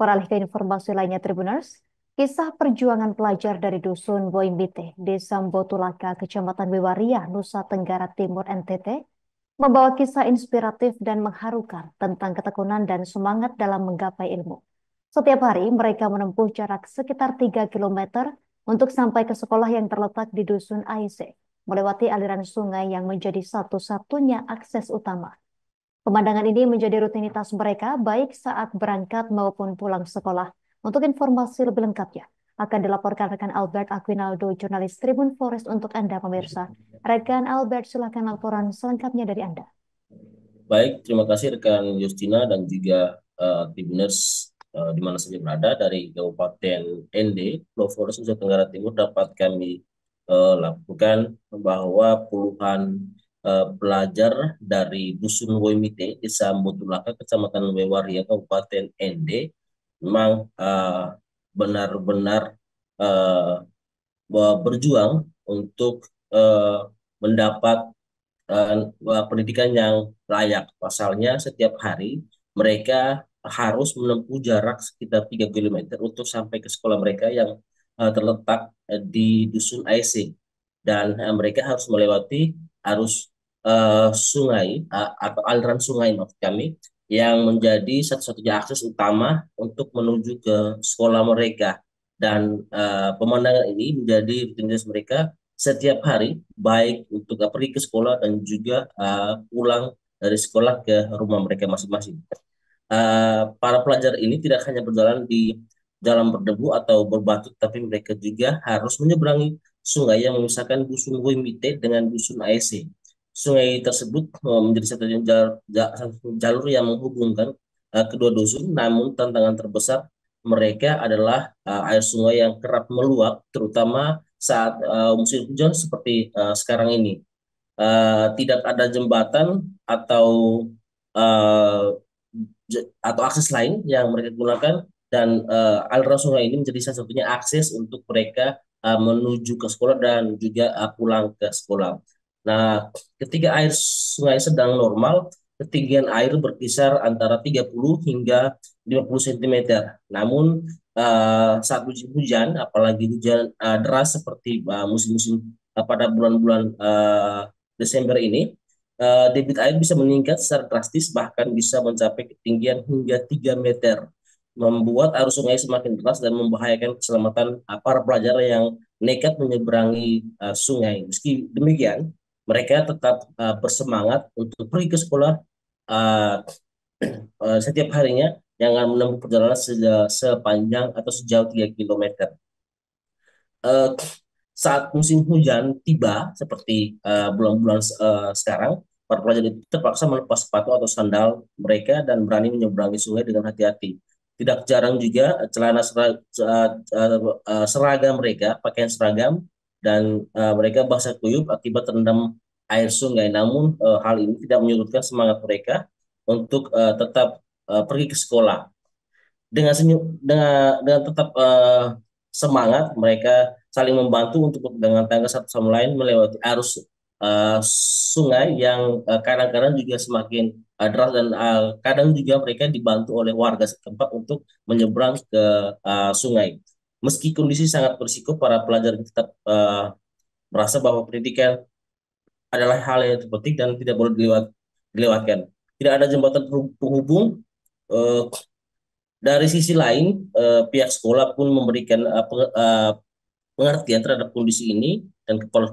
Beralih ke informasi lainnya, Tribuners, kisah perjuangan pelajar dari Dusun Boimbite, Desa Mbotulaka, Kecamatan Wewaria, Nusa Tenggara Timur, NTT, membawa kisah inspiratif dan mengharukan tentang ketekunan dan semangat dalam menggapai ilmu. Setiap hari mereka menempuh jarak sekitar 3 kilometer untuk sampai ke sekolah yang terletak di Dusun AIC, melewati aliran sungai yang menjadi satu-satunya akses utama. Pemandangan ini menjadi rutinitas mereka baik saat berangkat maupun pulang sekolah. Untuk informasi lebih lengkapnya, akan dilaporkan rekan Albert Aquinaldo, jurnalis Tribun Forest untuk Anda pemirsa. Rekan Albert, silakan laporan selengkapnya dari Anda. Baik, terima kasih rekan Justina dan juga Tribuners di mana saja berada dari Kabupaten ND, Pulau Flores, Nusa Tenggara Timur dapat kami lakukan bahwa puluhan pelajar dari Dusun Woimite, Desa Mutulaka, Kecamatan Wewaria, Kabupaten ND, memang benar-benar eh, berjuang untuk mendapat pendidikan yang layak. Pasalnya setiap hari mereka harus menempuh jarak sekitar 3 kilometer untuk sampai ke sekolah mereka yang terletak di Dusun Aising. Dan mereka harus melewati arus sungai atau aliran sungai maksud kami yang menjadi satu-satunya akses utama untuk menuju ke sekolah mereka. Dan pemandangan ini menjadi rutinitas mereka setiap hari, baik untuk pergi ke sekolah dan juga pulang dari sekolah ke rumah mereka masing-masing. Para pelajar ini tidak hanya berjalan di jalan berdebu atau berbatu, tapi mereka juga harus menyeberangi sungai yang memisahkan dusun Wimite dengan dusun AEC. Sungai tersebut menjadi satu jalur yang menghubungkan kedua dusun, namun tantangan terbesar mereka adalah air sungai yang kerap meluap, terutama saat musim hujan seperti sekarang ini. Tidak ada jembatan uh, atau akses lain yang mereka gunakan dan aliran sungai ini menjadi salah satunya akses untuk mereka menuju ke sekolah dan juga pulang ke sekolah. Nah, ketika air sungai sedang normal, ketinggian air berkisar antara 30 hingga 50 cm. Namun saat musim hujan, apalagi hujan deras seperti musim-musim pada bulan-bulan Desember ini, debit air bisa meningkat secara drastis bahkan bisa mencapai ketinggian hingga 3 meter, membuat arus sungai semakin deras dan membahayakan keselamatan para pelajar yang nekat menyeberangi sungai. Meski demikian, mereka tetap bersemangat untuk pergi ke sekolah uh, setiap harinya yang akan menempuh perjalanan sepanjang atau sejauh 3 kilometer. Uh, Saat musim hujan tiba seperti bulan-bulan sekarang, para pelajar itu terpaksa melepas sepatu atau sandal mereka dan berani menyeberangi sungai dengan hati-hati. Tidak jarang juga seragam mereka, pakaian seragam, dan mereka basah kuyup akibat terendam air sungai. Namun hal ini tidak menyurutkan semangat mereka untuk tetap pergi ke sekolah dengan senyum dengan tetap semangat. Mereka saling membantu untuk berpegangan tangan satu sama lain melewati arus sungai yang kadang-kadang juga semakin deras dan kadang juga mereka dibantu oleh warga setempat untuk menyeberang ke sungai. Meski kondisi sangat berisiko, para pelajar tetap merasa bahwa pendidikan adalah hal yang terpenting dan tidak boleh dilewatkan. Tidak ada jembatan penghubung. eh, dari sisi lain, pihak sekolah pun memberikan pengertian terhadap kondisi ini dan kepala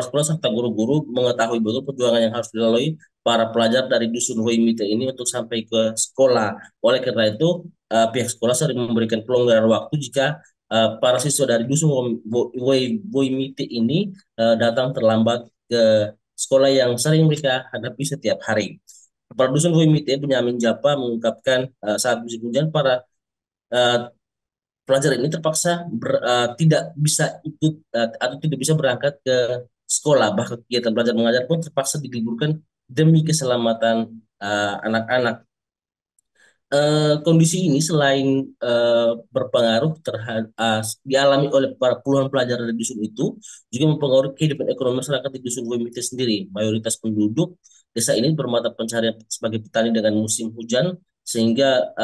sekolah serta guru-guru mengetahui betul perjuangan yang harus dilalui para pelajar dari dusun Hoimite ini untuk sampai ke sekolah. Oleh karena itu, pihak sekolah sering memberikan pelonggaran waktu jika para siswa dari dusun Hoimite ini datang terlambat ke sekolah yang sering mereka hadapi setiap hari. Kepala Dusun Hoimite Benyamin Japa mengungkapkan saat musim hujan para uh, pelajar ini terpaksa tidak bisa ikut atau tidak bisa berangkat ke sekolah. Bahkan kegiatan belajar mengajar pun terpaksa diliburkan demi keselamatan anak-anak. Kondisi ini selain berpengaruh terhadap dialami oleh para puluhan pelajar dari dusun itu, juga mempengaruhi kehidupan ekonomi masyarakat di dusun Wemite sendiri. Mayoritas penduduk desa ini bermata pencaharian sebagai petani dengan musim hujan. sehingga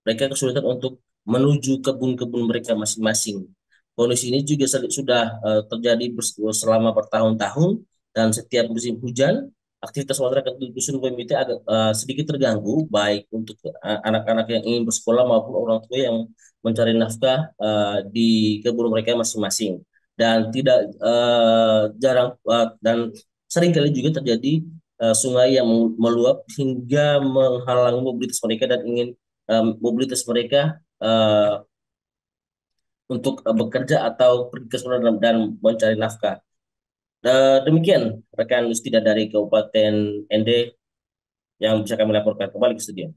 mereka kesulitan untuk menuju kebun-kebun mereka masing-masing. Kondisi ini juga sudah terjadi selama bertahun-tahun, dan setiap musim hujan aktivitas masyarakat di dusun Boimite agak sedikit terganggu, baik untuk anak-anak yang ingin bersekolah maupun orang tua yang mencari nafkah di kebun mereka masing-masing. Dan tidak jarang dan seringkali juga terjadi sungai yang meluap hingga menghalangi mobilitas mereka, dan ingin mobilitas mereka untuk bekerja atau pergi ke sekolah dan mencari nafkah. Demikian rekan Yustina dari Kabupaten ND yang bisa kami laporkan, kembali ke studio.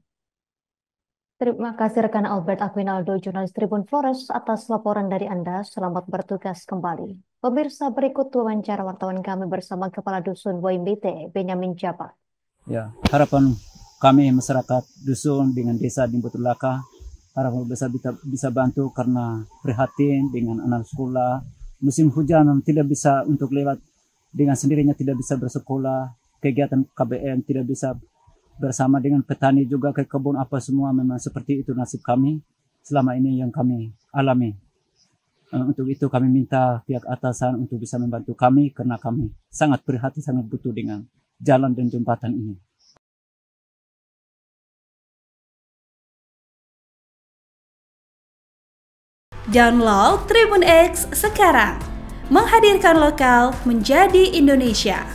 Terima kasih rekan Albert Aquinaldo, jurnalis Tribun Flores, atas laporan dari Anda. Selamat bertugas kembali. Pemirsa, berikut wawancara wartawan kami bersama Kepala Dusun Boimbite, Benyamin Japa. Ya, harapan kami masyarakat dusun dengan desa di Botulaka, harapan bisa bantu karena prihatin dengan anak sekolah. Musim hujan tidak bisa untuk lewat dengan sendirinya, tidak bisa bersekolah, kegiatan KBM tidak bisa bersama dengan petani juga ke kebun apa semua. Memang seperti itu nasib kami selama ini yang kami alami. Untuk itu kami minta pihak atasan untuk bisa membantu kami karena kami sangat prihatin, sangat butuh dengan jalan dan jembatan ini. Download Tribun X sekarang, menghadirkan lokal menjadi Indonesia.